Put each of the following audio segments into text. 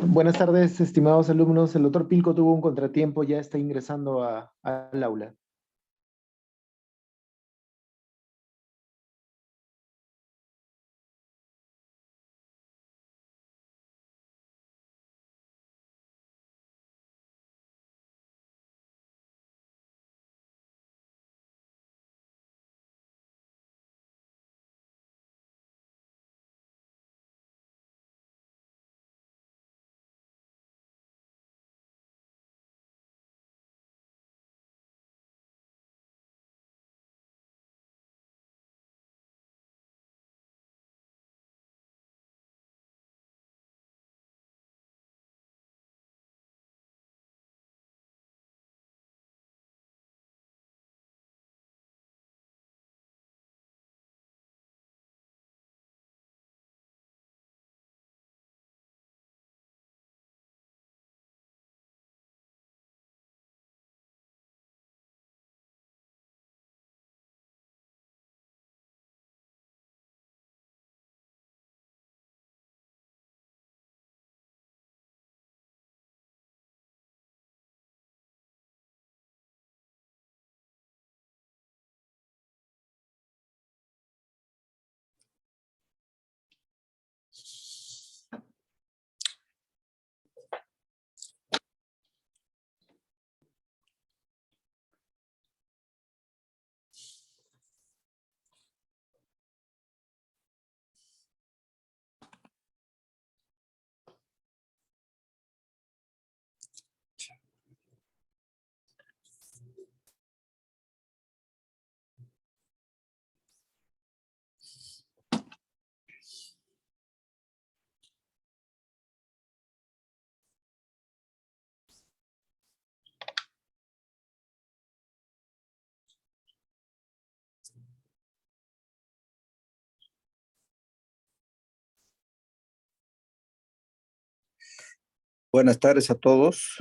Buenas tardes, estimados alumnos. El doctor Pilco tuvo un contratiempo, ya está ingresando al aula. Buenas tardes a todos.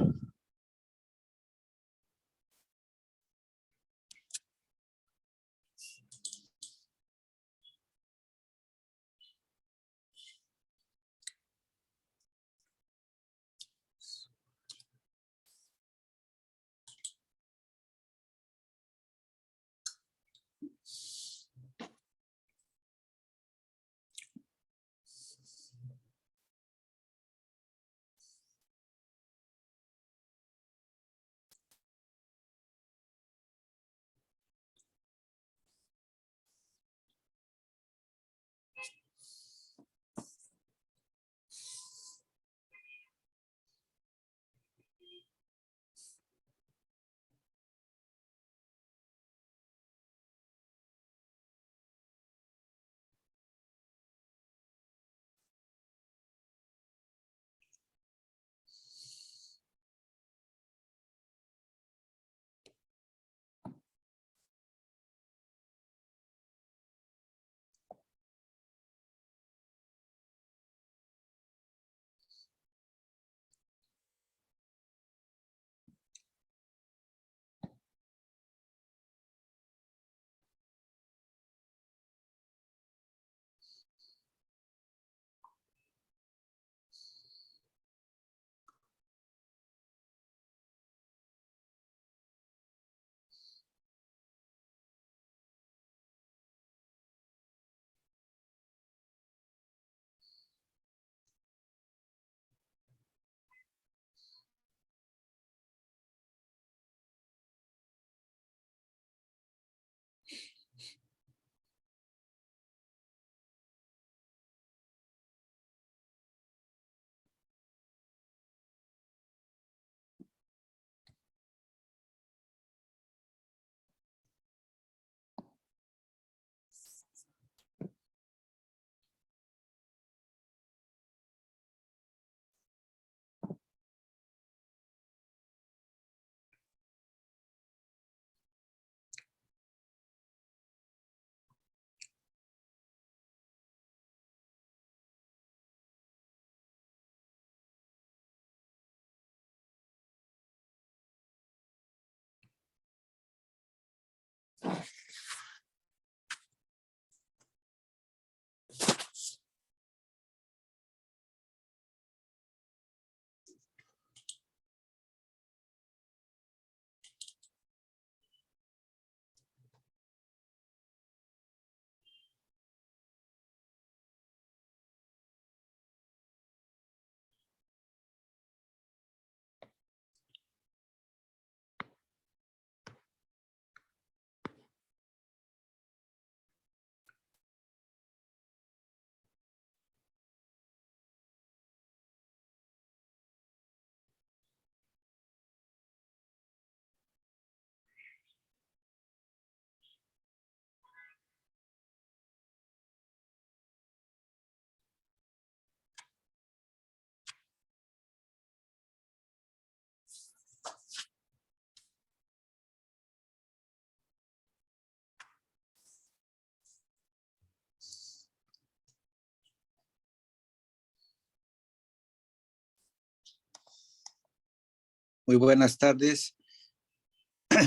Muy buenas tardes.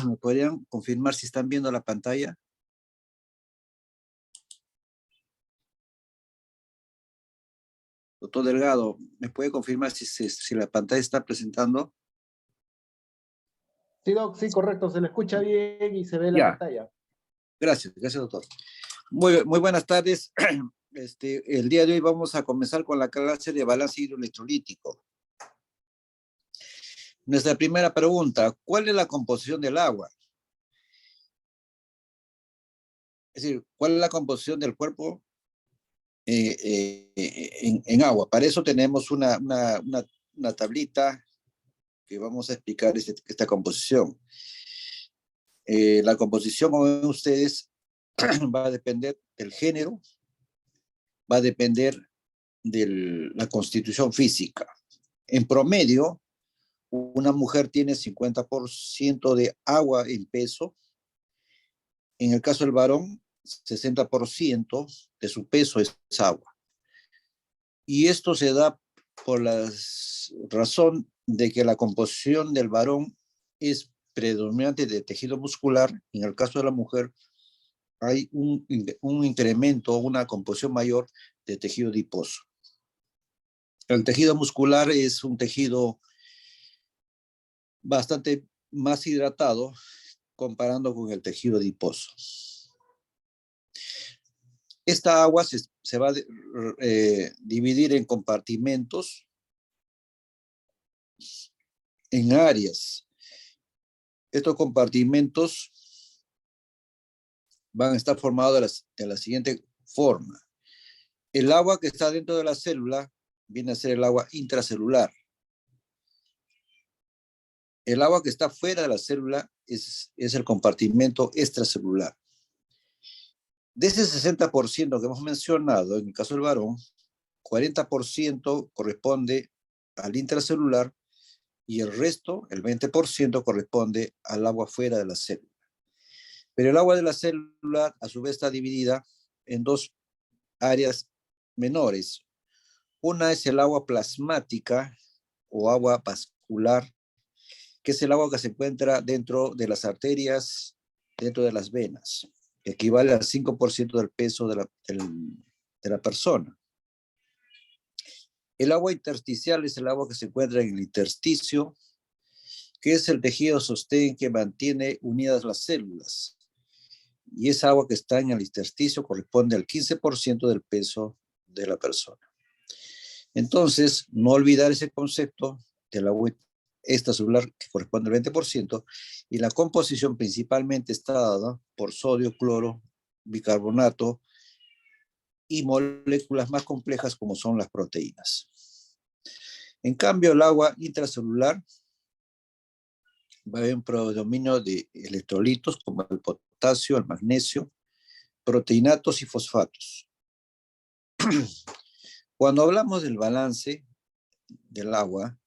¿Me podrían confirmar si están viendo la pantalla? Doctor Delgado, ¿me puede confirmar si la pantalla está presentando? Sí, Doc, sí, correcto, se le escucha bien y se ve la Ya, pantalla. gracias, doctor. Muy buenas tardes. El día de hoy vamos a comenzar con la clase de balance hidroelectrolítico. Nuestra primera pregunta, ¿cuál es la composición del agua? Es decir, ¿cuál es la composición del cuerpo en agua? Para eso tenemos una tablita que vamos a explicar esta composición. La composición, como ven ustedes, va a depender del género, va a depender de la constitución física. En promedio, una mujer tiene 50% de agua en peso. En el caso del varón, 60% de su peso es agua. Y esto se da por la razón de que la composición del varón es predominante de tejido muscular. En el caso de la mujer, hay un incremento, una composición mayor de tejido adiposo. El tejido muscular es un tejido bastante más hidratado comparando con el tejido adiposo. Esta agua se va a dividir en compartimentos, en áreas. Estos compartimentos van a estar formados de la siguiente forma. El agua que está dentro de la célula viene a ser el agua intracelular. El agua que está fuera de la célula es el compartimento extracelular. De ese 60% que hemos mencionado, en el caso del varón, 40% corresponde al intracelular y el resto, el 20%, corresponde al agua fuera de la célula. Pero el agua de la célula, a su vez, está dividida en dos áreas menores. Una es el agua plasmática o agua vascular, que es el agua que se encuentra dentro de las arterias, dentro de las venas, que equivale al 5% del peso de la persona. El agua intersticial es el agua que se encuentra en el intersticio, que es el tejido sostén que mantiene unidas las células. Y esa agua que está en el intersticio corresponde al 15% del peso de la persona. Entonces, no olvidar ese concepto del agua extracelular que corresponde al 20%, y la composición principalmente está dada por sodio, cloro, bicarbonato y moléculas más complejas como son las proteínas. En cambio, el agua intracelular va a haber un predominio de electrolitos como el potasio, el magnesio, proteinatos y fosfatos. Cuando hablamos del balance del agua,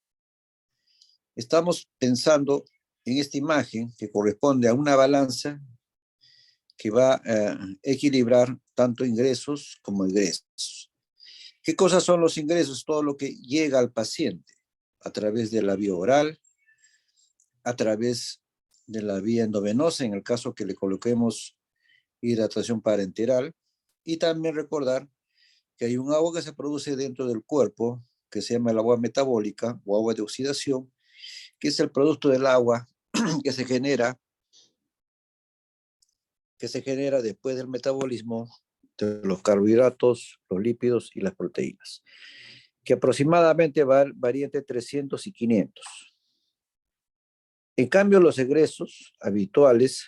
estamos pensando en esta imagen que corresponde a una balanza que va a equilibrar tanto ingresos como egresos. ¿Qué cosas son los ingresos? Todo lo que llega al paciente a través de la vía oral, a través de la vía endovenosa, en el caso que le coloquemos hidratación parenteral, y también recordar que hay un agua que se produce dentro del cuerpo que se llama el agua metabólica o agua de oxidación, que es el producto del agua que se genera después del metabolismo de los carbohidratos, los lípidos y las proteínas, que aproximadamente varía entre 300 y 500. En cambio, los egresos habituales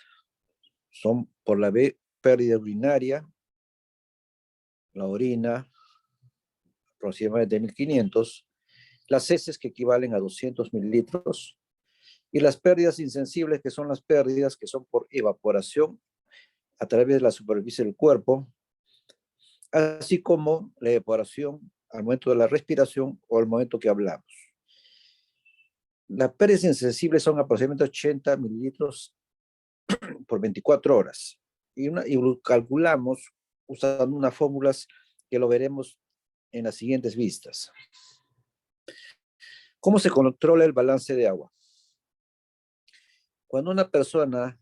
son por la pérdida urinaria, la orina, aproximadamente 1500, las heces que equivalen a 200 mililitros, y las pérdidas insensibles, que son las pérdidas que son por evaporación a través de la superficie del cuerpo, así como la evaporación al momento de la respiración o al momento que hablamos. Las pérdidas insensibles son aproximadamente 80 mililitros por 24 horas. Y lo calculamos usando unas fórmulas que lo veremos en las siguientes vistas. ¿Cómo se controla el balance de agua? Cuando una persona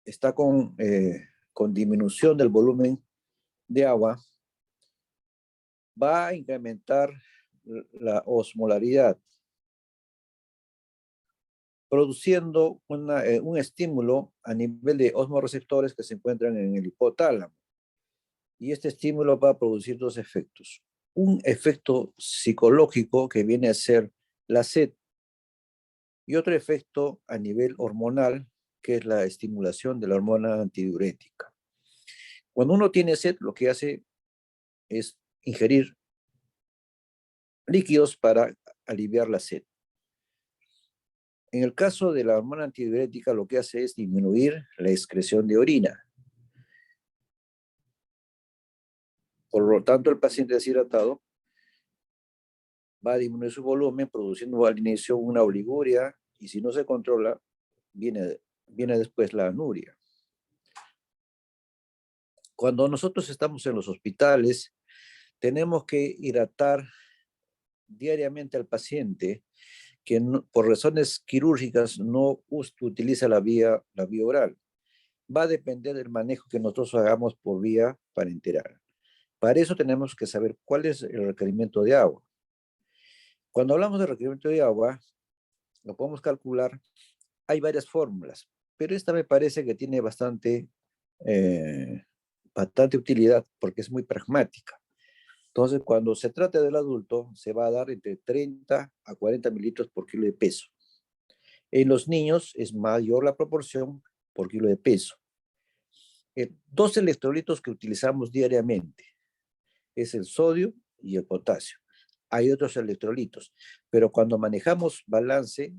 está con disminución del volumen de agua, va a incrementar la osmolaridad, produciendo un estímulo a nivel de osmoreceptores que se encuentran en el hipotálamo. Y este estímulo va a producir dos efectos. Un efecto psicológico que viene a ser la sed y otro efecto a nivel hormonal que es la estimulación de la hormona antidiurética. Cuando uno tiene sed, lo que hace es ingerir líquidos para aliviar la sed. En el caso de la hormona antidiurética, lo que hace es disminuir la excreción de orina. Por lo tanto, el paciente deshidratado va a disminuir su volumen, produciendo al inicio una oliguria, y si no se controla, viene después la anuria. Cuando nosotros estamos en los hospitales, tenemos que hidratar diariamente al paciente que por razones quirúrgicas no utiliza la vía oral. Va a depender del manejo que nosotros hagamos por vía parenteral. Para eso tenemos que saber cuál es el requerimiento de agua. Cuando hablamos de requerimiento de agua, lo podemos calcular. Hay varias fórmulas, pero esta me parece que tiene bastante utilidad porque es muy pragmática. Entonces, cuando se trata del adulto, se va a dar entre 30 a 40 mililitros por kilo de peso. En los niños es mayor la proporción por kilo de peso. Dos electrolitos que utilizamos diariamente es el sodio y el potasio. Hay otros electrolitos, pero cuando manejamos balance,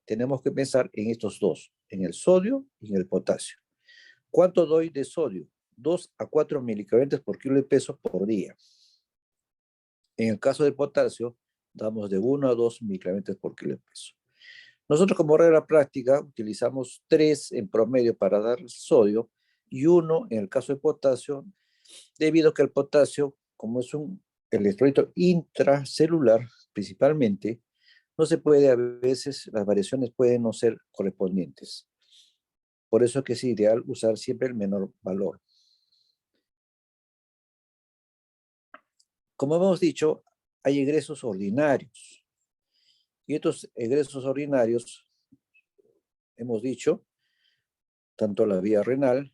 tenemos que pensar en estos dos, en el sodio y en el potasio. ¿Cuánto doy de sodio? 2 a 4 miligramos por kilo de peso por día. En el caso del potasio, damos de 1 a 2 miligramos por kilo de peso. Nosotros como regla práctica utilizamos 3 en promedio para dar sodio y 1 en el caso de potasio, debido a que el potasio, como es un electrolito intracelular principalmente, no se puede, a veces las variaciones pueden no ser correspondientes. Por eso es que es ideal usar siempre el menor valor. Como hemos dicho, hay egresos ordinarios. Y estos egresos ordinarios, hemos dicho, tanto la vía renal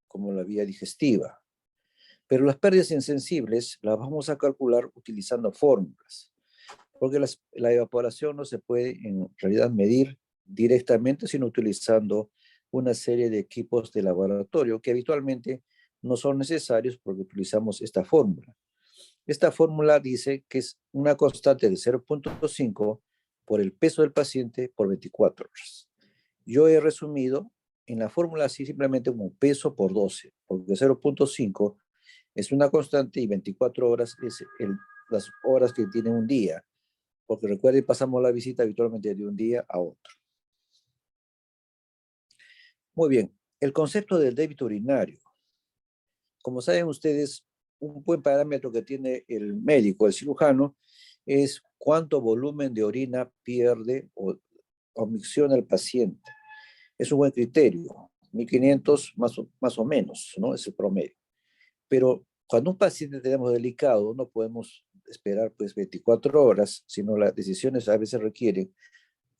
como la vía digestiva. Pero las pérdidas insensibles las vamos a calcular utilizando fórmulas, porque la evaporación no se puede en realidad medir directamente, sino utilizando una serie de equipos de laboratorio que habitualmente no son necesarios porque utilizamos esta fórmula. Esta fórmula dice que es una constante de 0.5 por el peso del paciente por 24 horas. Yo he resumido en la fórmula así simplemente como peso por 12, porque 0.5 es una constante y 24 horas es las horas que tiene un día, porque recuerden, pasamos la visita habitualmente de un día a otro. Muy bien, el concepto del débito urinario. Como saben ustedes, un buen parámetro que tiene el médico, el cirujano, es cuánto volumen de orina pierde o micciona el paciente. Es un buen criterio, 1500 más o menos, ¿no? Es el promedio. Pero cuando un paciente tenemos delicado, no podemos esperar pues 24 horas, sino las decisiones a veces requieren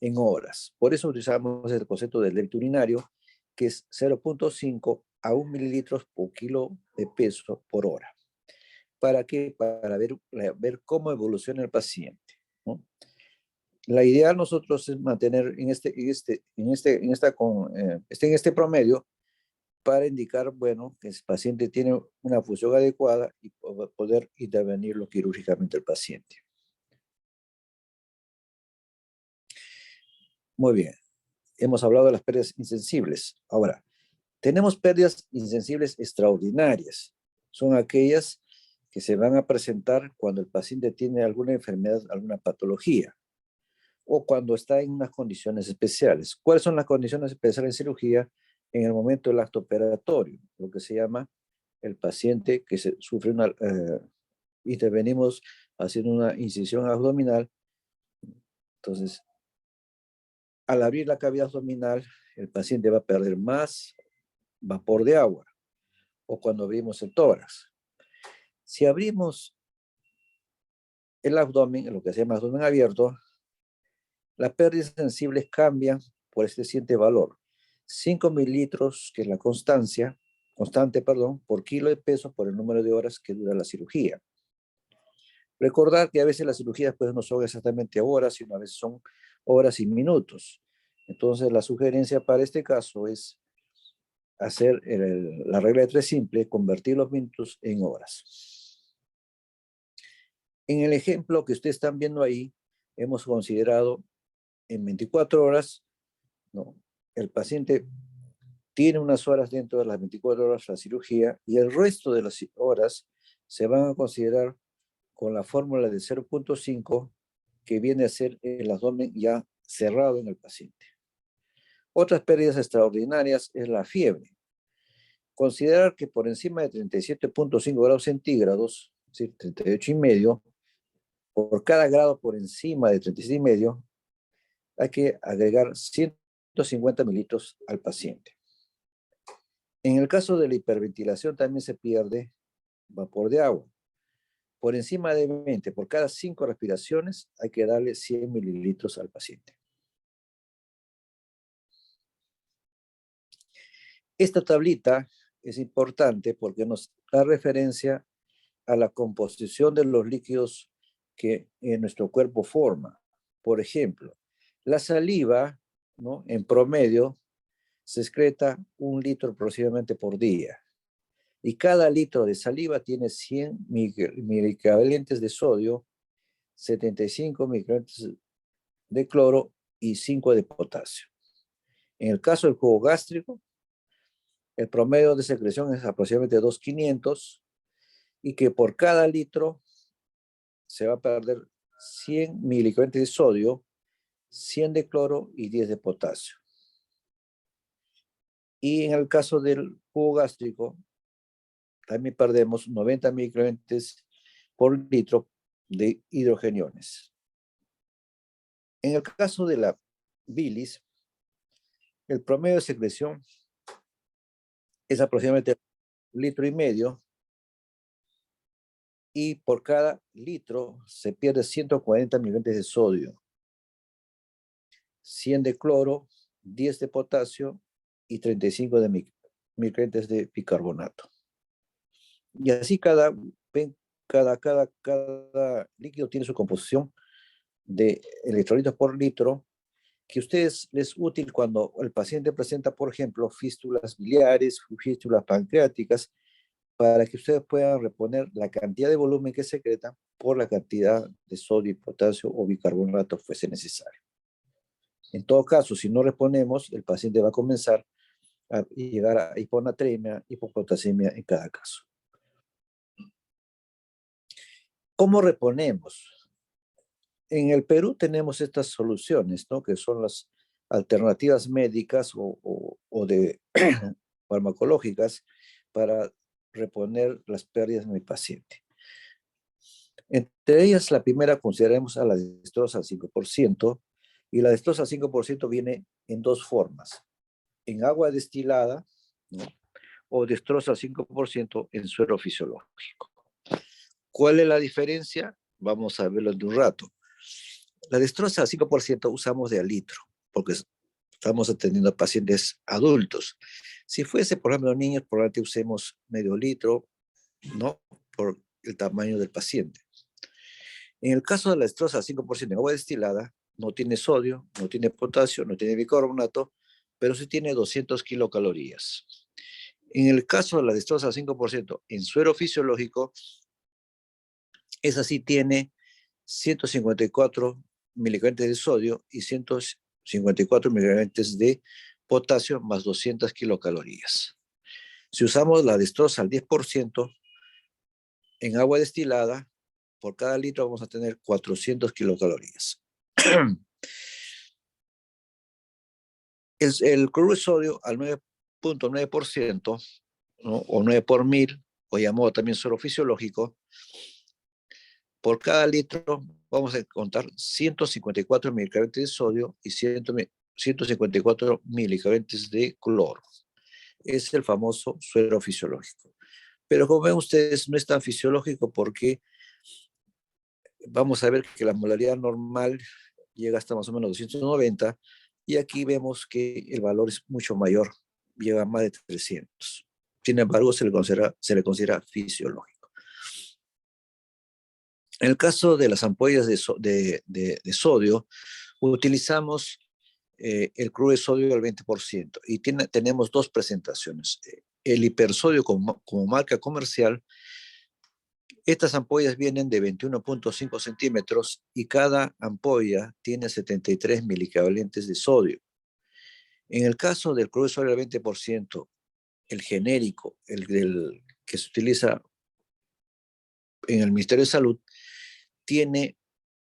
en horas. Por eso utilizamos el concepto del débito urinario, que es 0.5 a 1 mililitros por kilo de peso por hora. ¿Para qué? Para ver cómo evoluciona el paciente, ¿no? La idea de nosotros es mantener en este promedio para indicar, bueno, que el paciente tiene una función adecuada y poder intervenirlo quirúrgicamente el paciente. Muy bien, hemos hablado de las pérdidas insensibles. Ahora, tenemos pérdidas insensibles extraordinarias. Son aquellas que se van a presentar cuando el paciente tiene alguna enfermedad, alguna patología, o cuando está en unas condiciones especiales. ¿Cuáles son las condiciones especiales en cirugía? En el momento del acto operatorio, lo que se llama el paciente que sufre intervenimos haciendo una incisión abdominal. Entonces, al abrir la cavidad abdominal, el paciente va a perder más vapor de agua, o cuando abrimos el tórax. Si abrimos el abdomen, lo que se llama abdomen abierto, las pérdidas sensibles cambian por este siguiente valor. 5 mililitros, que es la constante, por kilo de peso por el número de horas que dura la cirugía. Recordar que a veces las cirugías pues, no son exactamente horas, sino a veces son horas y minutos. Entonces, la sugerencia para este caso es hacer la regla de 3 simple, convertir los minutos en horas. En el ejemplo que ustedes están viendo ahí, hemos considerado en 24 horas, ¿no? El paciente tiene unas horas dentro de las 24 horas la cirugía y el resto de las horas se van a considerar con la fórmula de 0.5 que viene a ser el abdomen ya cerrado en el paciente. Otras pérdidas extraordinarias es la fiebre. Considerar que por encima de 37.5 grados centígrados, es decir, 38,5, por cada grado por encima de 36,5, hay que agregar 150 mililitros al paciente. En el caso de la hiperventilación también se pierde vapor de agua. Por encima de 20, por cada 5 respiraciones, hay que darle 100 mililitros al paciente. Esta tablita es importante porque nos da referencia a la composición de los líquidos que nuestro cuerpo forma. Por ejemplo, la saliva, ¿no? En promedio, se excreta 1 litro aproximadamente por día. Y cada litro de saliva tiene 100 milicavalentes de sodio, 75 milicavalentes de cloro y 5 de potasio. En el caso del jugo gástrico, el promedio de secreción es aproximadamente 2,500 y que por cada litro se va a perder 100 milicavalentes de sodio, 100 de cloro y 10 de potasio. Y en el caso del jugo gástrico, también perdemos 90 milicavalentes por litro de hidrogeniones. En el caso de la bilis, el promedio de secreción es aproximadamente 1,5 litros y por cada litro se pierde 140 miligramos de sodio, 100 de cloro, 10 de potasio y 35 de miligramos de bicarbonato. Y así cada líquido tiene su composición de electrolitos por litro, que a ustedes les es útil cuando el paciente presenta, por ejemplo, fístulas biliares, fístulas pancreáticas, para que ustedes puedan reponer la cantidad de volumen que secretan por la cantidad de sodio y potasio o bicarbonato fuese necesario. En todo caso, si no reponemos, el paciente va a comenzar a llegar a hiponatremia, hipopotasemia en cada caso. ¿Cómo reponemos? En el Perú tenemos estas soluciones, ¿no? Que son las alternativas médicas o de farmacológicas para reponer las pérdidas en el paciente. Entre ellas, la primera consideramos a la dextrosa al 5%, y la dextrosa al 5% viene en 2 formas: en agua destilada, ¿no? O dextrosa al 5% en suero fisiológico. ¿Cuál es la diferencia? Vamos a verlo en un rato. La dextrosa al 5% usamos de al litro, porque estamos atendiendo a pacientes adultos. Si fuese, por ejemplo, niños, probablemente usemos medio litro, ¿no? Por el tamaño del paciente. En el caso de la dextrosa al 5% en agua destilada, no tiene sodio, no tiene potasio, no tiene bicarbonato, pero sí tiene 200 kilocalorías. En el caso de la dextrosa al 5% en suero fisiológico, esa sí tiene 154 miligramos de sodio y 154 miligramos de potasio más 200 kilocalorías. Si usamos la dextrosa al 10% en agua destilada, por cada litro vamos a tener 400 kilocalorías. El cloruro de sodio al 9.9%, ¿no? O 9 por 1000, o llamado también suero fisiológico, por cada litro vamos a encontrar 154 miligramos de sodio y 154 milicavalentes de cloro. Es el famoso suero fisiológico. Pero como ven ustedes, no es tan fisiológico porque vamos a ver que la molaridad normal llega hasta más o menos 290 y aquí vemos que el valor es mucho mayor, llega a más de 300. Sin embargo, se le considera fisiológico. En el caso de las ampollas de sodio, utilizamos el cloruro de sodio al 20% y tenemos dos presentaciones. El hipersodio como marca comercial. Estas ampollas vienen de 21.5 centímetros y cada ampolla tiene 73 milicavalentes de sodio. En el caso del cloruro de sodio al 20%, el genérico, el que se utiliza en el Ministerio de Salud, tiene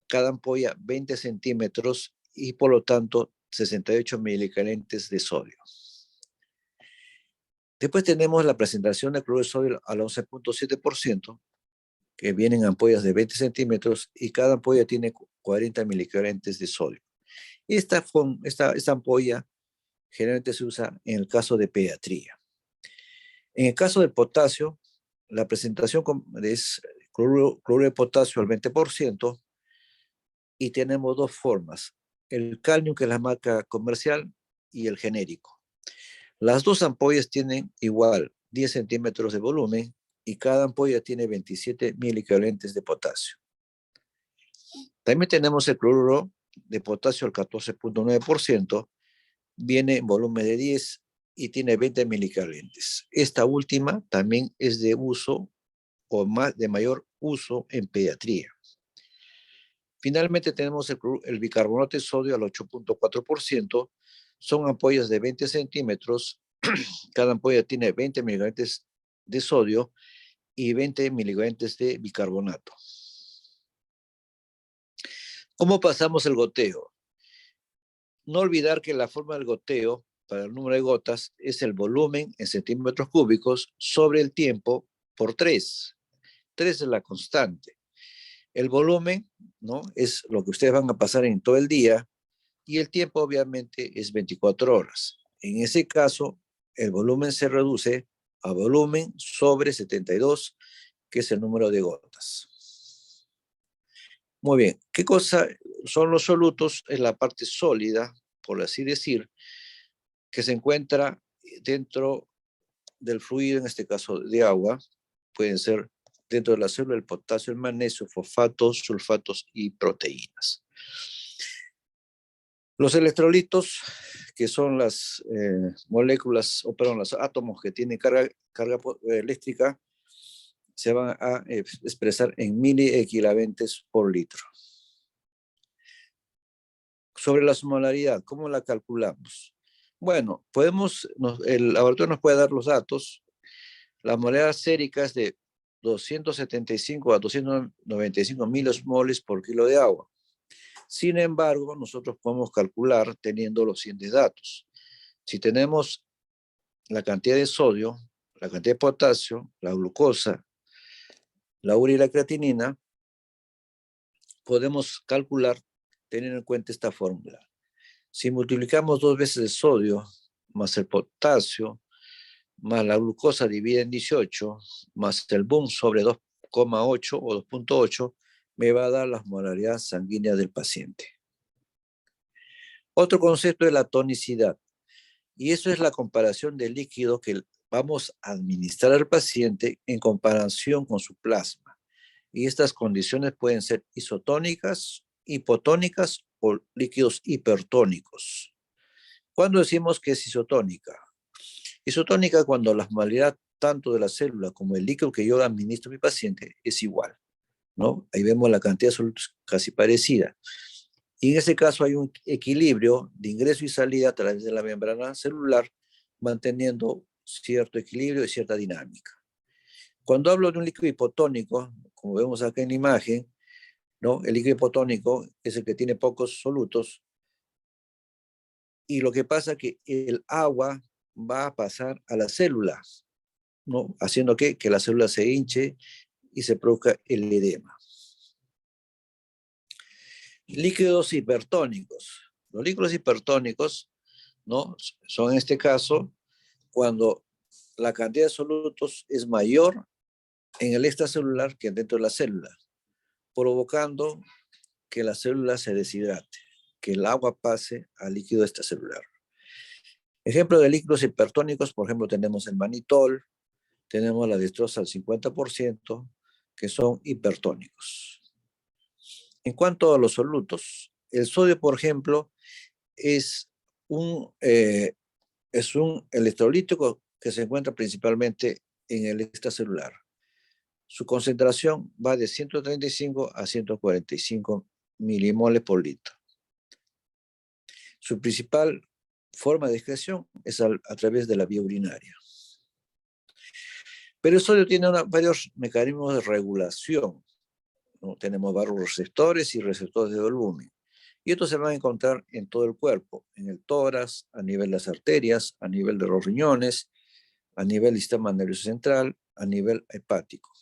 cada ampolla 20 centímetros y por lo tanto 68 milicavalentes de sodio. Después tenemos la presentación del cloruro de sodio al 11.7%, que vienen ampollas de 20 centímetros y cada ampolla tiene 40 milicavalentes de sodio. Esta ampolla generalmente se usa en el caso de pediatría. En el caso del potasio, la presentación es cloruro de potasio al 20% y tenemos dos formas, el Calium, que es la marca comercial, y el genérico. Las dos ampollas tienen igual 10 centímetros de volumen y cada ampolla tiene 27 milicavalentes de potasio. También tenemos el cloruro de potasio al 14.9%, viene en volumen de 10 y tiene 20 milicavalentes. Esta última también es de uso o de mayor uso en pediatría. Finalmente tenemos el bicarbonato de sodio al 8.4%, son ampollas de 20 centímetros, cada ampolla tiene 20 milicavalentes de sodio y 20 milicavalentes de bicarbonato. ¿Cómo pasamos el goteo? No olvidar que la forma del goteo para el número de gotas es el volumen en centímetros cúbicos sobre el tiempo por 3. 3 es la constante. El volumen, ¿no?, es lo que ustedes van a pasar en todo el día y el tiempo obviamente es 24 horas. En ese caso, el volumen se reduce a volumen sobre 72, que es el número de gotas. Muy bien, ¿qué cosa son los solutos? Es la parte sólida, por así decir, que se encuentra dentro del fluido, en este caso de agua. Pueden ser dentro de la célula el potasio, el magnesio, fosfatos, sulfatos y proteínas. Los electrolitos, que son las moléculas, o perdón, los átomos que tienen carga eléctrica, se van a expresar en miliequivalentes por litro. Sobre la osmolaridad, ¿cómo la calculamos? Bueno, el laboratorio nos puede dar los datos. La osmolaridad sérica es de 275 a 295 milosmoles por kilo de agua. Sin embargo, nosotros podemos calcular teniendo los siguientes datos. Si tenemos la cantidad de sodio, la cantidad de potasio, la glucosa, la urea y la creatinina, podemos calcular teniendo en cuenta esta fórmula. Si multiplicamos 2 veces el sodio más el potasio más la glucosa dividida en 18 más el BUN sobre 2,8 o 2.8, me va a dar la osmolaridad sanguínea del paciente. Otro concepto es la tonicidad, y eso es la comparación del líquido que vamos a administrar al paciente en comparación con su plasma. Y estas condiciones pueden ser isotónicas, hipotónicas o líquidos hipertónicos. ¿Cuándo decimos que es isotónica? Isotónica cuando la osmolaridad tanto de la célula como el líquido que yo administro a mi paciente es igual, ¿no? Ahí vemos la cantidad de solutos casi parecida. Y en ese caso hay un equilibrio de ingreso y salida a través de la membrana celular, manteniendo cierto equilibrio y cierta dinámica. Cuando hablo de un líquido hipotónico, como vemos acá en la imagen, ¿no?, el líquido hipotónico es el que tiene pocos solutos y lo que pasa es que el agua va a pasar a las células, ¿no?, haciendo que la célula se hinche y se produzca el edema. Líquidos hipertónicos. Los líquidos hipertónicos, ¿no? Son en este caso cuando la cantidad de solutos es mayor en el extracelular que dentro de la célula, provocando que la célula se deshidrate, que el agua pase al líquido extracelular. Ejemplo de líquidos hipertónicos, por ejemplo, tenemos el manitol, tenemos la dextrosa al 50%, que son hipertónicos. En cuanto a los solutos, el sodio, por ejemplo, es un electrolítico que se encuentra principalmente en el extracelular. Su concentración va de 135 a 145 milimoles por litro. Su principal forma de excreción es a través de la vía urinaria. Pero el sodio tiene varios mecanismos de regulación, ¿no? Tenemos varios receptores y receptores de volumen. Y estos se van a encontrar en todo el cuerpo, en el tórax, a nivel de las arterias, a nivel de los riñones, a nivel del sistema nervioso central, a nivel hepático.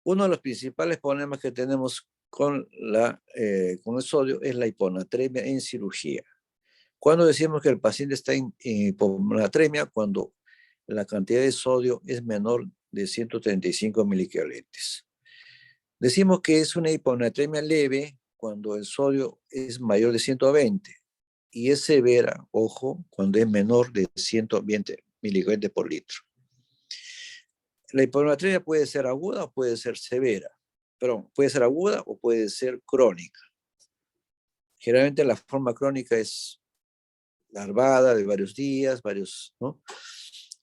Uno de los principales problemas que tenemos con el sodio es la hiponatremia en cirugía. Cuando decimos que el paciente está en hiponatremia, cuando la cantidad de sodio es menor de 135 miliequivalentes. Decimos que es una hiponatremia leve cuando el sodio es mayor de 120 y es severa, ojo, cuando es menor de 120 miliequivalentes por litro. La hiponatremia puede ser aguda o puede ser severa. Perdón, puede ser aguda o puede ser crónica. Generalmente la forma crónica es larvada de varios días, ¿no?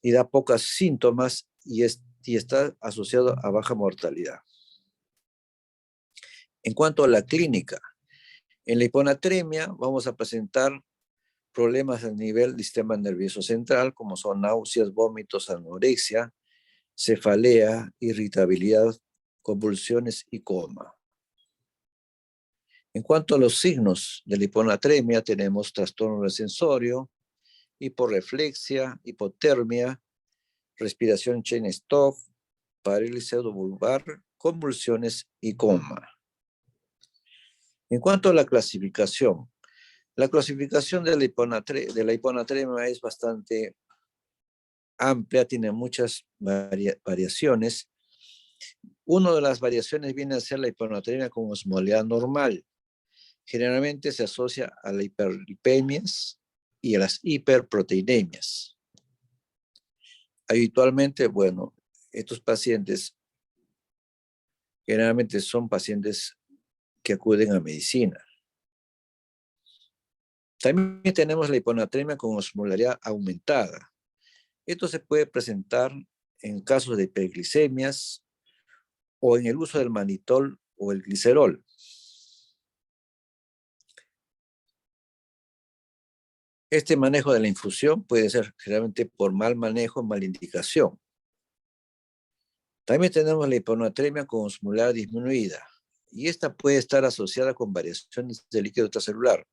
Y da pocos síntomas y está asociado a baja mortalidad. En cuanto a la clínica, en la hiponatremia vamos a presentar problemas a nivel del sistema nervioso central, como son náuseas, vómitos, anorexia, cefalea, irritabilidad, convulsiones y coma. En cuanto a los signos de la hiponatremia, tenemos trastorno del sensorio, hiporreflexia, hipotermia, respiración chain-stop, parálisis pseudobulbar, convulsiones y coma. En cuanto a la clasificación de la hiponatremia es bastante amplia, tiene muchas variaciones. Una de las variaciones viene a ser la hiponatremia con osmolaridad normal. Generalmente se asocia a las hiperlipemias y a las hiperproteinemias. Habitualmente, bueno, estos pacientes generalmente son pacientes que acuden a medicina. También tenemos la hiponatremia con osmolaridad aumentada. Esto se puede presentar en casos de hiperglicemias o en el uso del manitol o el glicerol. Este manejo de la infusión puede ser generalmente por mal manejo, mala indicación. También tenemos la hiponatremia con osmolaridad disminuida y esta puede estar asociada con variaciones del líquido extracelular.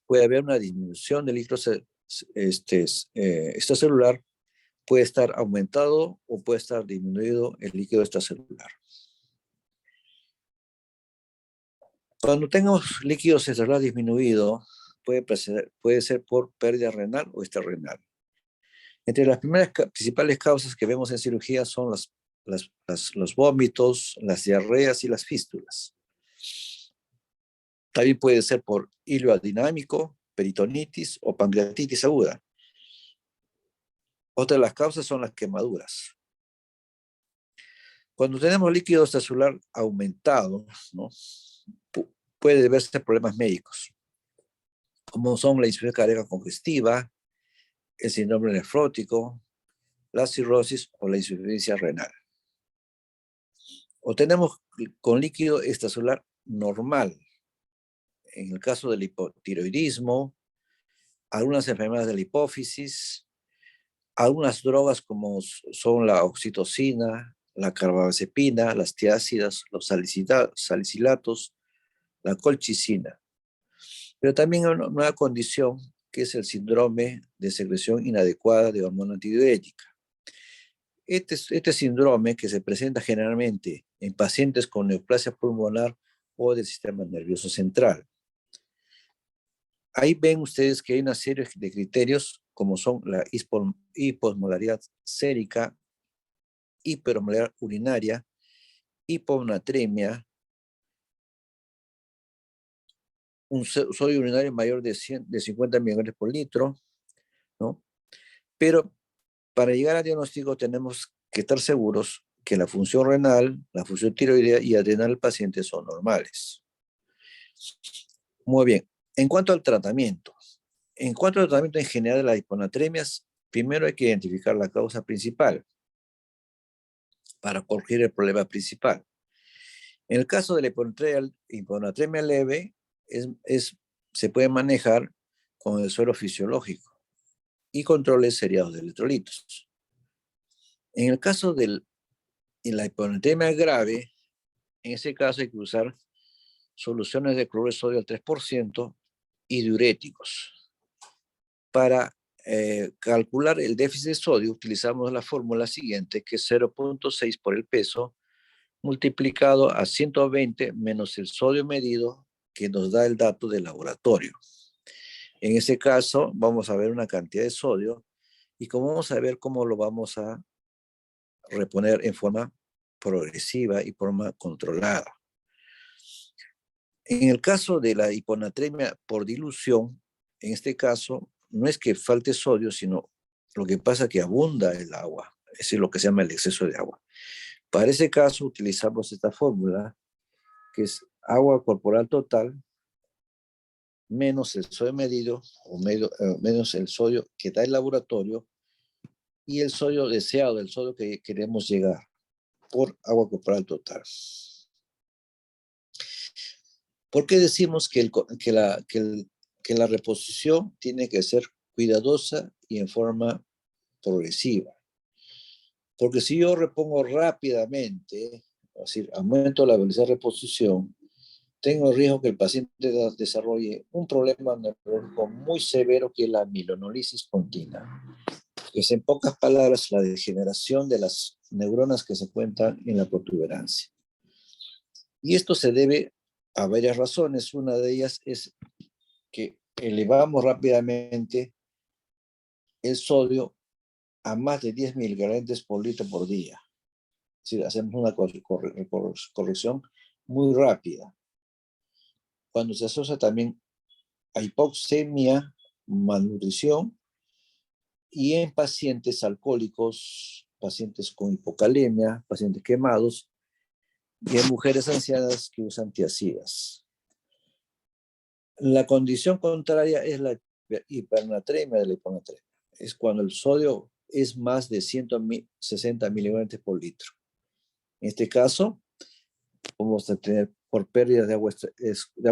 Puede haber una disminución del líquido extracelular, puede estar aumentado o puede estar disminuido el líquido extracelular. Cuando tengamos líquido extracelular disminuido, puede ser por pérdida renal o extrarrenal. Entre las principales causas que vemos en cirugía son los vómitos, las diarreas y las fístulas. También puede ser por hilo adinámico, peritonitis o pancreatitis aguda. Otra de las causas son las quemaduras. Cuando tenemos líquido extracelular aumentado, ¿no? Puede deberse a problemas médicos, como son la insuficiencia cardíaca congestiva, el síndrome nefrótico, la cirrosis o la insuficiencia renal. O tenemos con líquido extracelular normal, en el caso del hipotiroidismo, algunas enfermedades de la hipófisis, algunas drogas como son la oxitocina, la carbamazepina, las tiácidas, los salicilatos, la colchicina. Pero también hay una nueva condición que es el síndrome de secreción inadecuada de hormona antidiurética. Este síndrome, que se presenta generalmente en pacientes con neoplasia pulmonar o del sistema nervioso central. Ahí ven ustedes que hay una serie de criterios como son la hiposmolaridad sérica, hiperosmolaridad urinaria, hiponatremia, un sodio urinario mayor de 50 miligramos por litro, ¿no? Pero para llegar al diagnóstico tenemos que estar seguros que la función renal, la función tiroidea y adrenal del paciente son normales. Muy bien. En cuanto al tratamiento en general de las hiponatremias, primero hay que identificar la causa principal para corregir el problema principal. En el caso de la hiponatremia leve, se puede manejar con el suero fisiológico y controles seriados de electrolitos. En el caso de la hiponatremia grave, en ese caso hay que usar soluciones de cloruro de sodio al 3% y diuréticos. Para calcular el déficit de sodio utilizamos la fórmula siguiente, que es 0.6 por el peso multiplicado a 120 menos el sodio medido, que nos da el dato del laboratorio. En ese caso vamos a ver una cantidad de sodio y como vamos a ver cómo lo vamos a reponer en forma progresiva y forma controlada. En el caso de la hiponatremia por dilución, en este caso no es que falte sodio, sino lo que pasa es que abunda el agua, es decir, lo que se llama el exceso de agua. Para ese caso utilizamos esta fórmula, que es agua corporal total menos el sodio medido, o menos el sodio que da el laboratorio, y el sodio deseado, el sodio que queremos llegar, por agua corporal total. ¿Por qué decimos que la reposición tiene que ser cuidadosa y en forma progresiva? Porque si yo repongo rápidamente, es decir, aumento la velocidad de reposición, tengo el riesgo que el paciente desarrolle un problema neurológico muy severo, que es la mielonolisis continua. Es en pocas palabras la degeneración de las neuronas que se encuentran en la protuberancia. Y esto se debe a varias razones. Una de ellas es que elevamos rápidamente el sodio a más de 10 miligramos por litro por día. Es decir, hacemos una corrección muy rápida. Cuando se asocia también a hipoxemia, malnutrición, y en pacientes alcohólicos, pacientes con hipocalemia, pacientes quemados, y en mujeres ancianas que usan tiazidas. La condición contraria es la hipernatremia de la hiponatremia. Es cuando el sodio es más de 160 miligramos por litro. En este caso, vamos a tener por pérdida de agua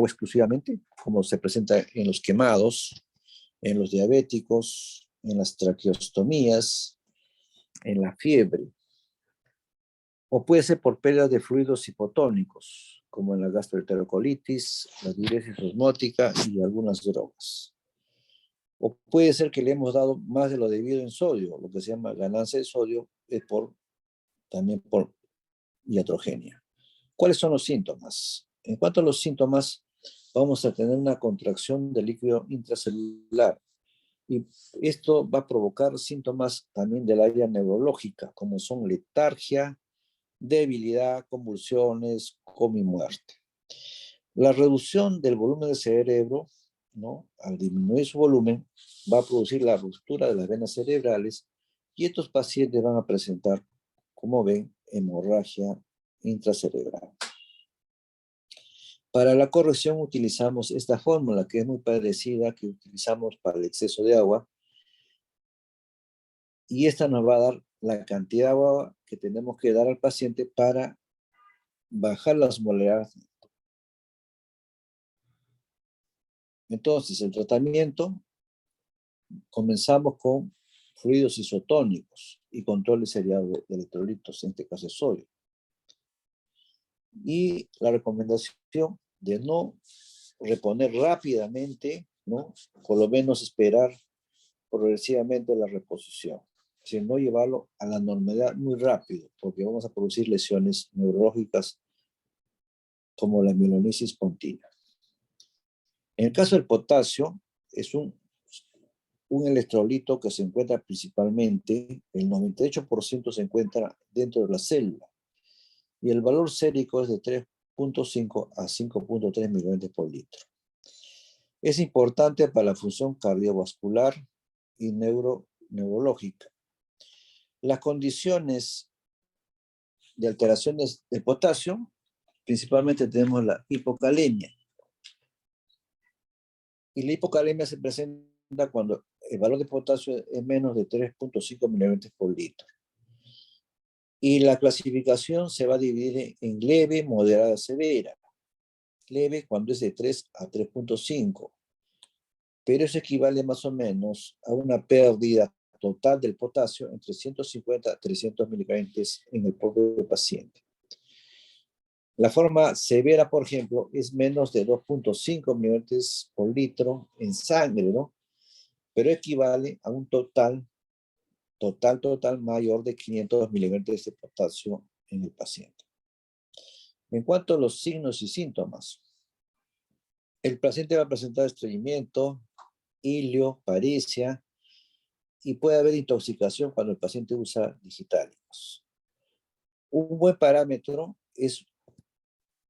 exclusivamente, como se presenta en los quemados, en los diabéticos, en las traqueostomías, en la fiebre. O puede ser por pérdida de fluidos hipotónicos, como en la gastroenterocolitis, la diuresis osmótica y algunas drogas. O puede ser que le hemos dado más de lo debido en sodio, lo que se llama ganancia de sodio, también por iatrogenia. ¿Cuáles son los síntomas? En cuanto a los síntomas, vamos a tener una contracción del líquido intracelular. Y esto va a provocar síntomas también del área neurológica, como son letargia, debilidad, convulsiones, coma y muerte. La reducción del volumen del cerebro, ¿no?, al disminuir su volumen, va a producir la ruptura de las venas cerebrales y estos pacientes van a presentar, como ven, hemorragia intracerebral. Para la corrección utilizamos esta fórmula, que es muy parecida que utilizamos para el exceso de agua, y esta nos va a dar la cantidad de agua que tenemos que dar al paciente para bajar las molaridades. Entonces, el tratamiento, comenzamos con fluidos isotónicos y controles seriados de electrolitos, en este caso es sodio. Y la recomendación de no reponer rápidamente, ¿no?, por lo menos esperar progresivamente la reposición. Es decir, no llevarlo a la normalidad muy rápido, porque vamos a producir lesiones neurológicas como la mielonisis pontina. En el caso del potasio, es un electrolito que se encuentra principalmente, el 98% se encuentra dentro de la célula, y el valor sérico es de 3.5 a 5.3 milivoltios por litro. Es importante para la función cardiovascular y neurológica. Las condiciones de alteraciones del potasio, principalmente tenemos la hipocalemia. Y la hipocalemia se presenta cuando el valor de potasio es menos de 3.5 milivoltios por litro. Y la clasificación se va a dividir en leve, moderada, severa. Leve cuando es de 3 a 3.5. Pero eso equivale más o menos a una pérdida total del potasio entre 150 a 300 miligramos en el propio paciente. La forma severa, por ejemplo, es menos de 2.5 milivoltios por litro en sangre, ¿no? Pero equivale a un total mayor de 500 miligramos de potasio en el paciente. En cuanto a los signos y síntomas, el paciente va a presentar estreñimiento, hilio, paresia, y puede haber intoxicación cuando el paciente usa digitálicos. Un buen parámetro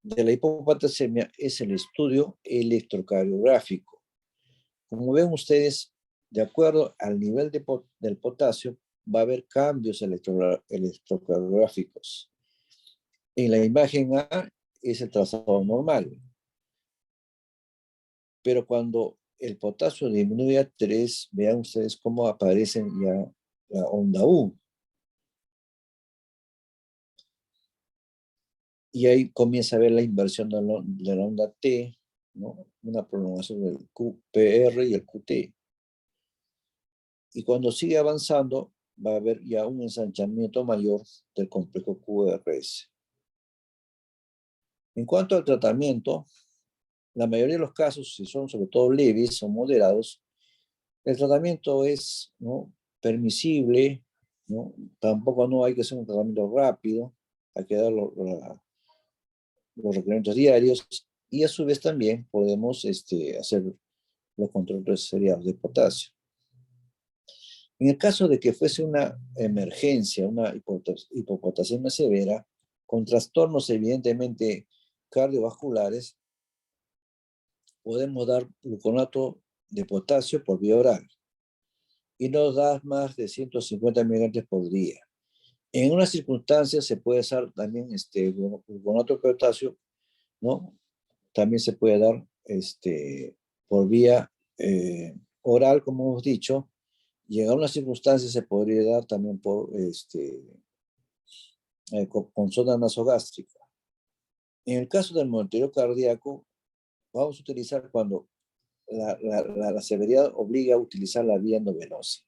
de la hipopotasemia es el estudio electrocardiográfico. Como ven ustedes, de acuerdo al nivel del potasio, va a haber cambios electrocardiográficos. En la imagen A es el trazado normal. Pero cuando el potasio disminuye a 3, vean ustedes cómo aparecen ya la onda U. Y ahí comienza a ver la inversión de la onda T, ¿no? Una prolongación del QPR y el QT. Y cuando sigue avanzando, va a haber ya un ensanchamiento mayor del complejo QRS. En cuanto al tratamiento, la mayoría de los casos, si son sobre todo leves o moderados, el tratamiento es, ¿no?, permisible, ¿no? Tampoco no hay que hacer un tratamiento rápido, hay que dar los requerimientos diarios, y a su vez también podemos hacer los controles seriados de potasio. En el caso de que fuese una emergencia, una hipopotasemia severa, con trastornos evidentemente cardiovasculares, podemos dar gluconato de potasio por vía oral y no da más de 150 miligramos por día. En unas circunstancias se puede usar también gluconato de potasio, ¿no? También se puede dar por vía oral, como hemos dicho, y en algunas circunstancias se podría dar también con sonda nasogástrica. En el caso del monitoreo cardíaco, vamos a utilizar cuando la severidad obliga a utilizar la vía endovenosa.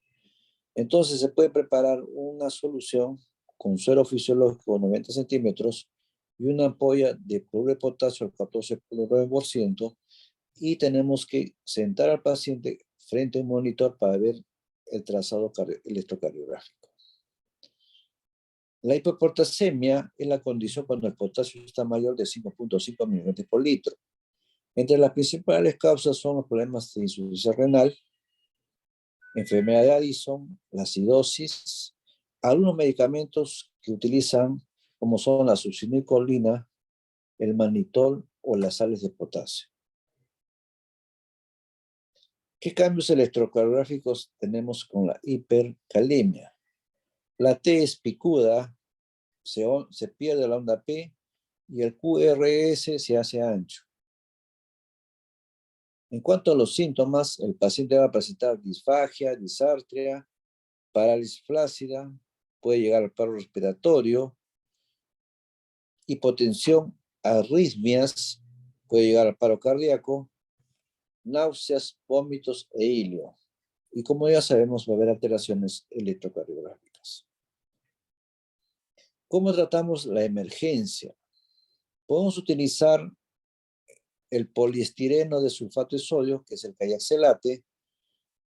Entonces se puede preparar una solución con suero fisiológico de 90 centímetros y una ampolla de cloruro de potasio al 14.9%, y tenemos que sentar al paciente frente a un monitor para ver el trazado electrocardiográfico. La hipopotasemia es la condición cuando el potasio está mayor de 5.5 milivoltios por litro. Entre las principales causas son los problemas de insuficiencia renal, enfermedad de Addison, la acidosis, algunos medicamentos que utilizan, como son la succinilcolina, el mannitol o las sales de potasio. ¿Qué cambios electrocardiográficos tenemos con la hipercalemia? La T es picuda, se pierde la onda P y el QRS se hace ancho. En cuanto a los síntomas, el paciente va a presentar disfagia, disartria, parálisis flácida, puede llegar al paro respiratorio, hipotensión, arritmias, puede llegar al paro cardíaco, náuseas, vómitos e hilio. Y como ya sabemos, va a haber alteraciones electrocardiográficas. ¿Cómo tratamos la emergencia? Podemos utilizar el poliestireno de sulfato de sodio, que es el cayaxelate,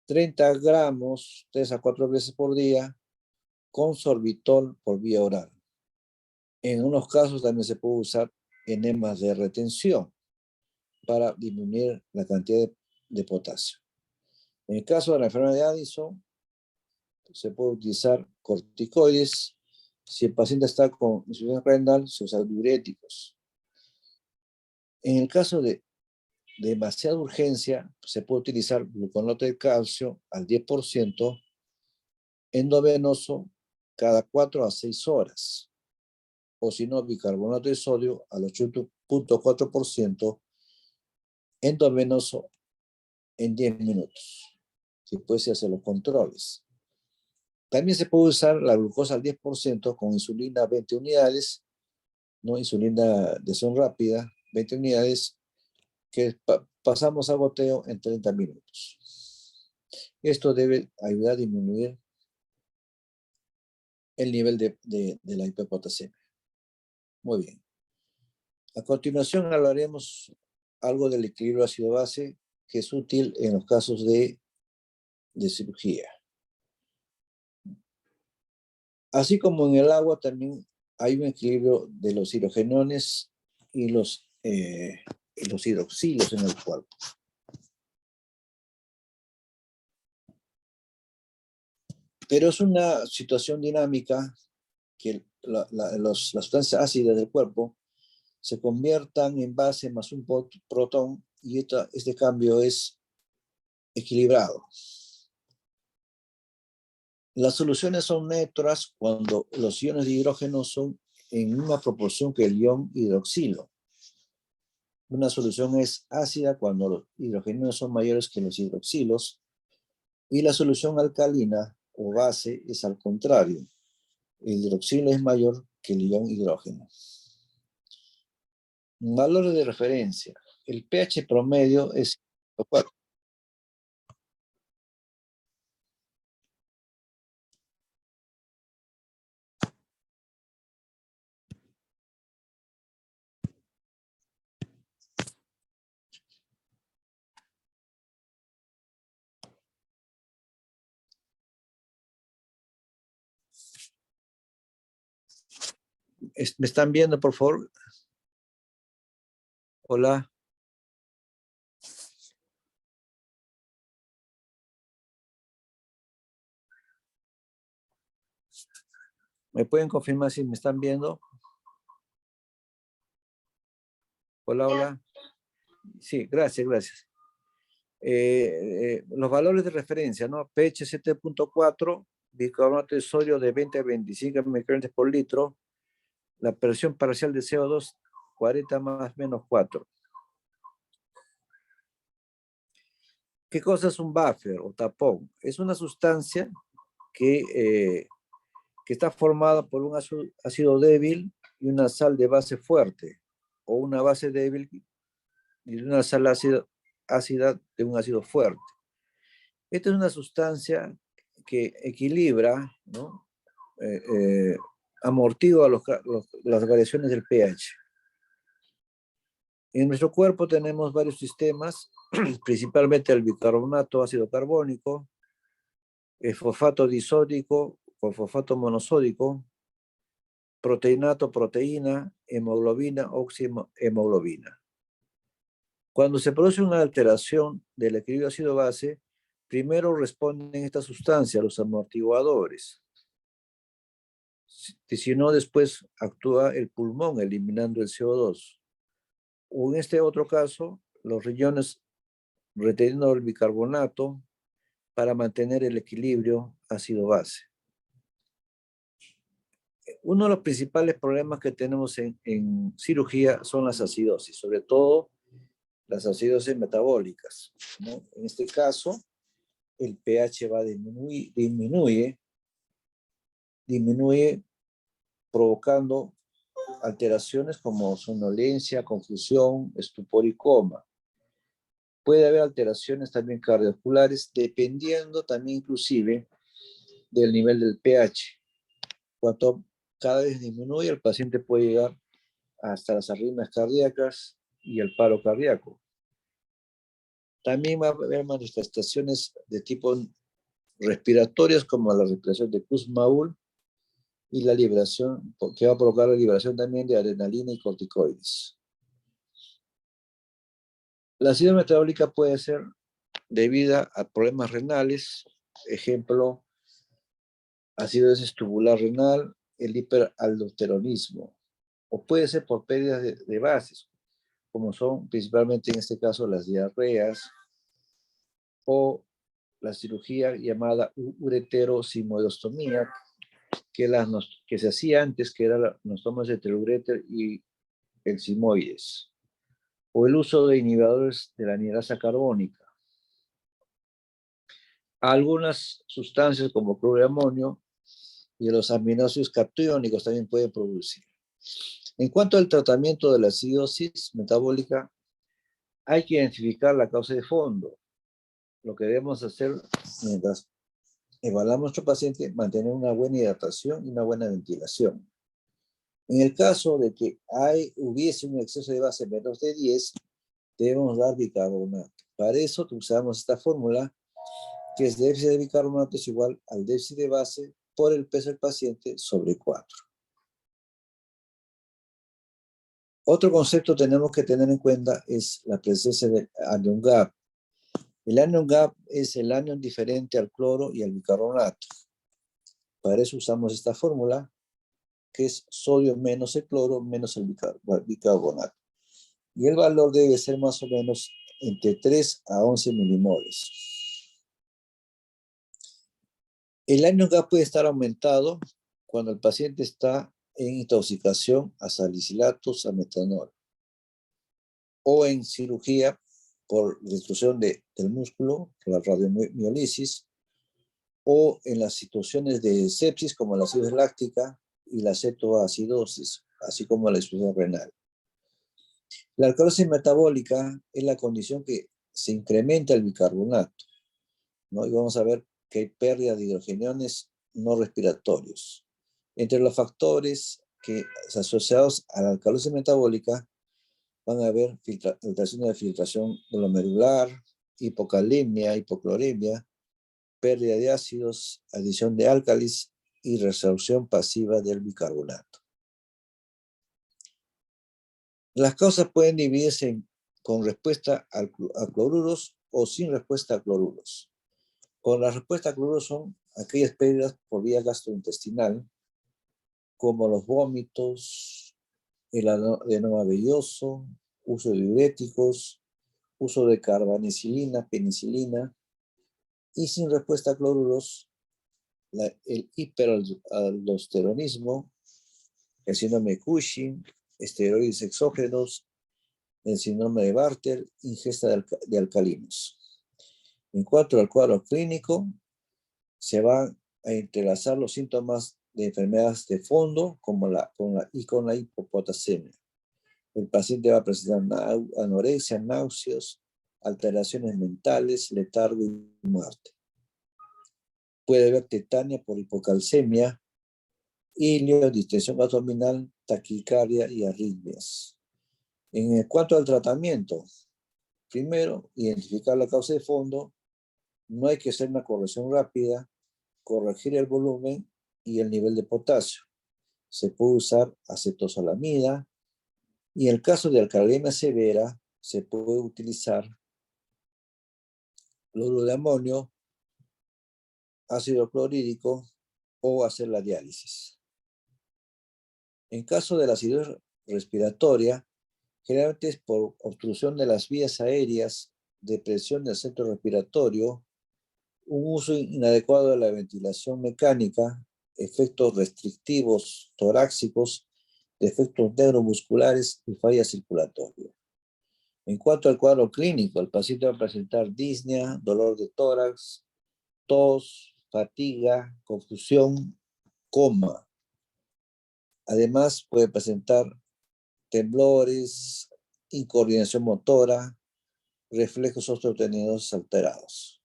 30 gramos, 3 a 4 veces por día, con sorbitol por vía oral. En unos casos también se puede usar enemas de retención para disminuir la cantidad de potasio. En el caso de la enfermedad de Addison, se puede utilizar corticoides. Si el paciente está con insuficiencia renal, se usan diuréticos. En el caso de demasiada urgencia, se puede utilizar gluconato de calcio al 10%, endovenoso cada 4 a 6 horas, o si no, bicarbonato de sodio al 8.4%, endovenoso en 10 minutos. Después se hacen los controles. También se puede usar la glucosa al 10% con insulina 20 unidades, no insulina de acción rápida, 20 unidades, que pasamos a goteo en 30 minutos. Esto debe ayudar a disminuir el nivel de la hiperpotasemia. Muy bien. A continuación hablaremos algo del equilibrio ácido-base, que es útil en los casos de cirugía. Así como en el agua, también hay un equilibrio de los hidrogenones y los hidroxilos en el cuerpo. Pero es una situación dinámica que las sustancias ácidas del cuerpo se conviertan en base más un protón, y este cambio es equilibrado. Las soluciones son neutras cuando los iones de hidrógeno son en misma proporción que el ion hidroxilo. Una solución es ácida cuando los hidrogenos son mayores que los hidroxilos, y la solución alcalina o base es al contrario. El hidroxilo es mayor que el ion hidrógeno. Valores de referencia. El pH promedio es 4. ¿Me están viendo, por favor? Hola. ¿Me pueden confirmar si me están viendo? Hola, hola. Sí, gracias. Los valores de referencia, ¿no? pH 7.4, bicarbonato de sodio de 20 a 25 microgramos por litro, la presión parcial de CO2 40 más menos 4. ¿Qué cosa es un buffer o tapón? Es una sustancia que está formada por un ácido débil y una sal de base fuerte, o una base débil y una sal ácida de un ácido fuerte. Esta es una sustancia que equilibra, ¿no? Amortigua las variaciones del pH. En nuestro cuerpo tenemos varios sistemas, principalmente el bicarbonato ácido carbónico, el fosfato disódico o fosfato monosódico, proteinato, proteína, hemoglobina, oxihemoglobina. Cuando se produce una alteración del equilibrio ácido-base, primero responden estas sustancias, los amortiguadores. Si no, después actúa el pulmón eliminando el CO2. O en este otro caso, los riñones reteniendo el bicarbonato para mantener el equilibrio ácido-base. Uno de los principales problemas que tenemos en cirugía son las acidosis, sobre todo las acidosis metabólicas, ¿no? En este caso, el pH va a disminuye provocando alteraciones como somnolencia, confusión, estupor y coma. Puede haber alteraciones también cardiovasculares, dependiendo también inclusive del nivel del pH. Cuanto cada vez disminuye, el paciente puede llegar hasta las arritmias cardíacas y el paro cardíaco. También va a haber manifestaciones de tipo respiratorias, como la respiración de Kussmaul, y la liberación, que va a provocar la liberación también de adrenalina y corticoides. La acidez metabólica puede ser debida a problemas renales, ejemplo, acidosis tubular renal, el hiperaldosteronismo, o puede ser por pérdidas de bases, como son principalmente en este caso las diarreas o la cirugía llamada ureterosimoidostomía, que se hacía antes, que era la nostomas de telureter y el simoides, o el uso de inhibidores de la anhidrasa carbónica. Algunas sustancias como cloruro de amonio y los aminoácidos catiónicos también pueden producir. En cuanto al tratamiento de la acidosis metabólica, hay que identificar la causa de fondo. Lo que debemos hacer mientras evaluamos a nuestro paciente, mantener una buena hidratación y una buena ventilación. En el caso de que hubiese un exceso de base menos de 10, debemos dar bicarbonato. Para eso usamos esta fórmula, que es déficit de bicarbonato es igual al déficit de base por el peso del paciente sobre 4. Otro concepto que tenemos que tener en cuenta es la presencia del anion gap. El anion gap es el anion diferente al cloro y al bicarbonato. Para eso usamos esta fórmula, que es sodio menos el cloro menos el bicarbonato. Y el valor debe ser más o menos entre 3 a 11 milimoles. El anion gap puede estar aumentado cuando el paciente está en intoxicación a salicilatos, a metanol, o en cirugía por destrucción del músculo, por la radiomiolisis, o en las situaciones de sepsis como la acidosis láctica y la cetoacidosis, así como la insuficiencia renal. La alcalosis metabólica es la condición que se incrementa el bicarbonato, ¿no? Y vamos a ver que hay pérdida de hidrogeniones no respiratorios. Entre los factores asociados a la alcalosis metabólica van a haber alteraciones de filtración glomerular, hipocalemia, hipocloremia, pérdida de ácidos, adición de álcalis y resolución pasiva del bicarbonato. Las causas pueden dividirse con respuesta a cloruros o sin respuesta a cloruros. Con la respuesta a cloruros son aquellas pérdidas por vía gastrointestinal, como los vómitos, el adenoma velloso, uso de diuréticos, uso de carbanicilina, penicilina, y sin respuesta a cloruros, el hiperaldosteronismo, el síndrome de Cushing, esteroides exógenos, el síndrome de Bartter, ingesta de alcalinos. En cuanto al cuadro clínico, se van a entrelazar los síntomas de enfermedades de fondo con la hipopotasemia. El paciente va a presentar anorexia, náuseas, alteraciones mentales, letargo y muerte. Puede haber tetania por hipocalcemia, ilio, distensión abdominal, taquicardia y arritmias. En cuanto al tratamiento, primero, identificar la causa de fondo. No hay que hacer una corrección rápida, corregir el volumen y el nivel de potasio. Se puede usar acetosalamida y en el caso de alcalemia severa se puede utilizar cloruro de amonio, ácido clorhídrico o hacer la diálisis. En caso de la acidosis respiratoria, generalmente es por obstrucción de las vías aéreas, depresión del centro respiratorio, un uso inadecuado de la ventilación mecánica, efectos restrictivos torácicos, defectos neuromusculares y falla circulatoria. En cuanto al cuadro clínico, el paciente va a presentar disnea, dolor de tórax, tos, fatiga, confusión, coma. Además, puede presentar temblores, incoordinación motora, reflejos osteotendinosos alterados.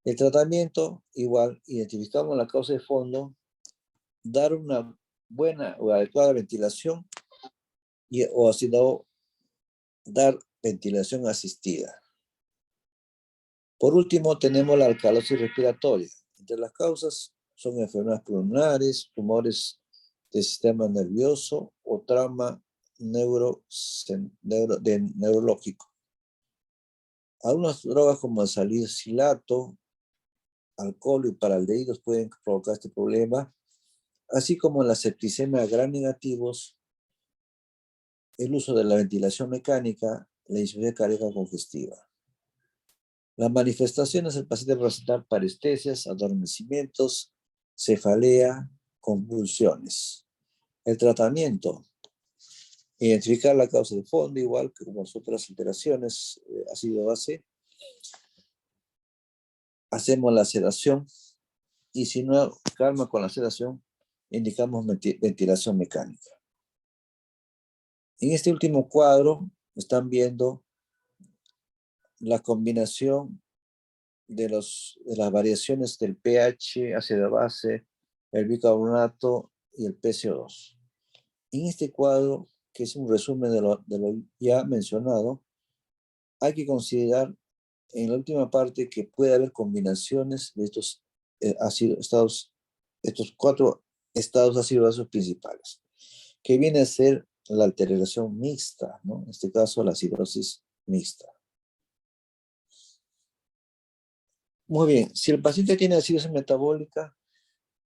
El tratamiento, igual, identificamos la causa de fondo, dar una buena o adecuada ventilación o así no, dar ventilación asistida. Por último, tenemos la alcalosis respiratoria. Entre las causas son enfermedades pulmonares, tumores del sistema nervioso o trauma neurológico. Algunas drogas como el salicilato, alcohol y paraldehídos pueden provocar este problema, así como la septicemia gram negativos, el uso de la ventilación mecánica, la insuficiencia cardíaca congestiva. Las manifestaciones del paciente presentan parestesias, adormecimientos, cefalea, convulsiones. El tratamiento, identificar la causa de fondo, igual que como las otras alteraciones, ácido-base. Hacemos la sedación y si no calma con la sedación, indicamos ventilación mecánica. En este último cuadro están viendo la combinación de las variaciones del pH, ácido base, el bicarbonato y el PCO2. En este cuadro, que es un resumen de lo ya mencionado, hay que considerar en la última parte que puede haber combinaciones de estos estos 4 estados ácido-basos principales, que viene a ser la alteración mixta, ¿no? En este caso, la acidosis mixta. Muy bien, si el paciente tiene acidosis metabólica,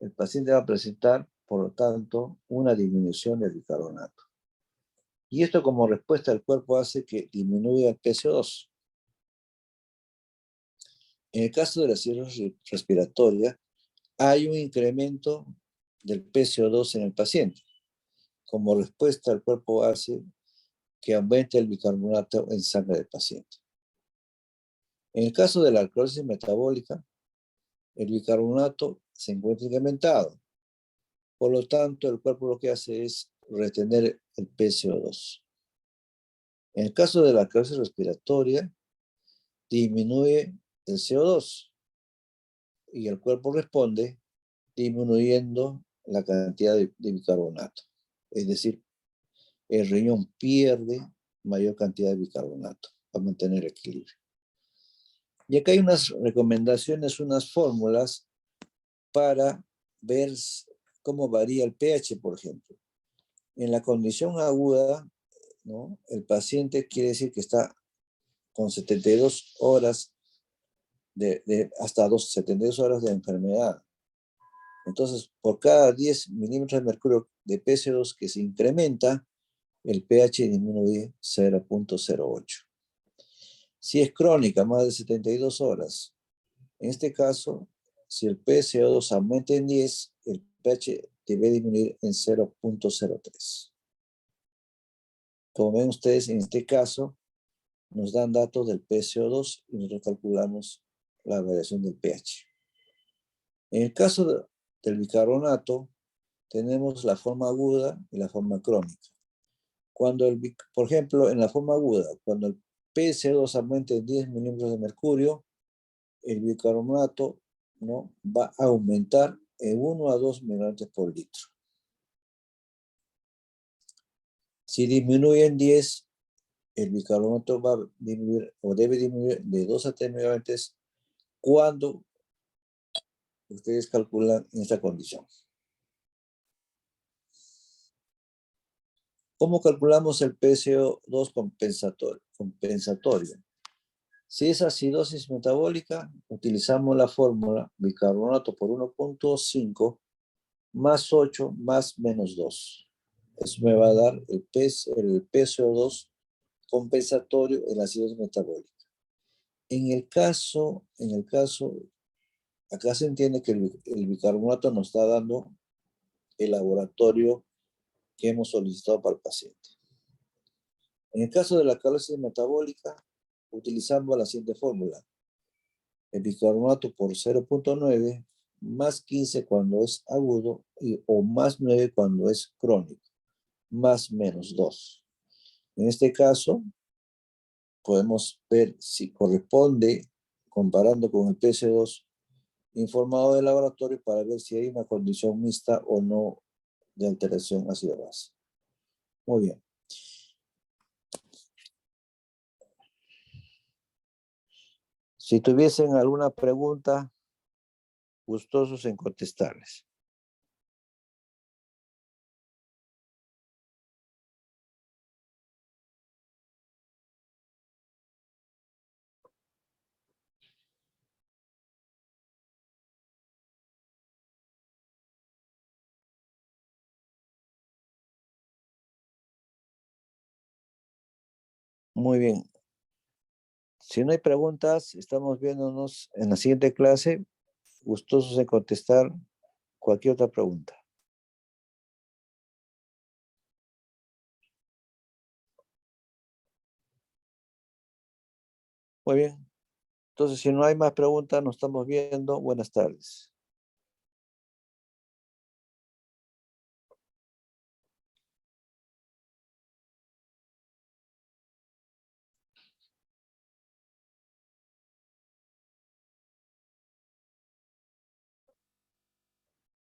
el paciente va a presentar, por lo tanto, una disminución del bicarbonato. Y esto como respuesta del cuerpo hace que disminuya el PCO2. En el caso de la cirrosis respiratoria, hay un incremento del PCO2 en el paciente. Como respuesta, el cuerpo hace que aumente el bicarbonato en sangre del paciente. En el caso de la alcalosis metabólica, el bicarbonato se encuentra incrementado. Por lo tanto, el cuerpo lo que hace es retener el PCO2. En el caso de la alcalosis respiratoria, disminuye el CO2 y el cuerpo responde disminuyendo la cantidad de bicarbonato. Es decir, el riñón pierde mayor cantidad de bicarbonato para mantener el equilibrio. Y acá hay unas recomendaciones, unas fórmulas para ver cómo varía el pH, por ejemplo. En la condición aguda, ¿no? El paciente quiere decir que está con 72 horas hasta 72 horas de enfermedad. Entonces, por cada 10 milímetros de mercurio de PCO2 que se incrementa, el pH disminuye 0.08. Si es crónica, más de 72 horas, en este caso, si el PCO2 aumenta en 10, el pH debe disminuir en 0.03. Como ven ustedes, en este caso, nos dan datos del PCO2 y nosotros calculamos la variación del pH. En el caso del bicarbonato, tenemos la forma aguda y la forma crónica. Por ejemplo, en la forma aguda, cuando el PCO2 aumenta en 10 milímetros de mercurio, el bicarbonato, ¿no?, va a aumentar en 1 a 2 miligramos por litro. Si disminuye en 10, el bicarbonato va a disminuir o debe disminuir de 2 a 3 miligramos cuando ustedes calculan en esta condición. ¿Cómo calculamos el PCO2 compensatorio? Si es acidosis metabólica, utilizamos la fórmula bicarbonato por 1.5 más 8 más menos 2. Eso me va a dar el PCO2 compensatorio en la acidosis metabólica. En el caso, acá se entiende que el bicarbonato nos está dando el laboratorio que hemos solicitado para el paciente. En el caso de la alcalosis metabólica, utilizamos la siguiente fórmula. El bicarbonato por 0.9 más 15 cuando es agudo o más 9 cuando es crónico, más menos 2. En este caso, podemos ver si corresponde, comparando con el PC2 informado del laboratorio, para ver si hay una condición mixta o no de alteración ácido-base. Muy bien. Si tuviesen alguna pregunta, gustosos en contestarles. Muy bien. Si no hay preguntas, estamos viéndonos en la siguiente clase. Gustosos en contestar cualquier otra pregunta. Muy bien. Entonces, si no hay más preguntas, nos estamos viendo. Buenas tardes.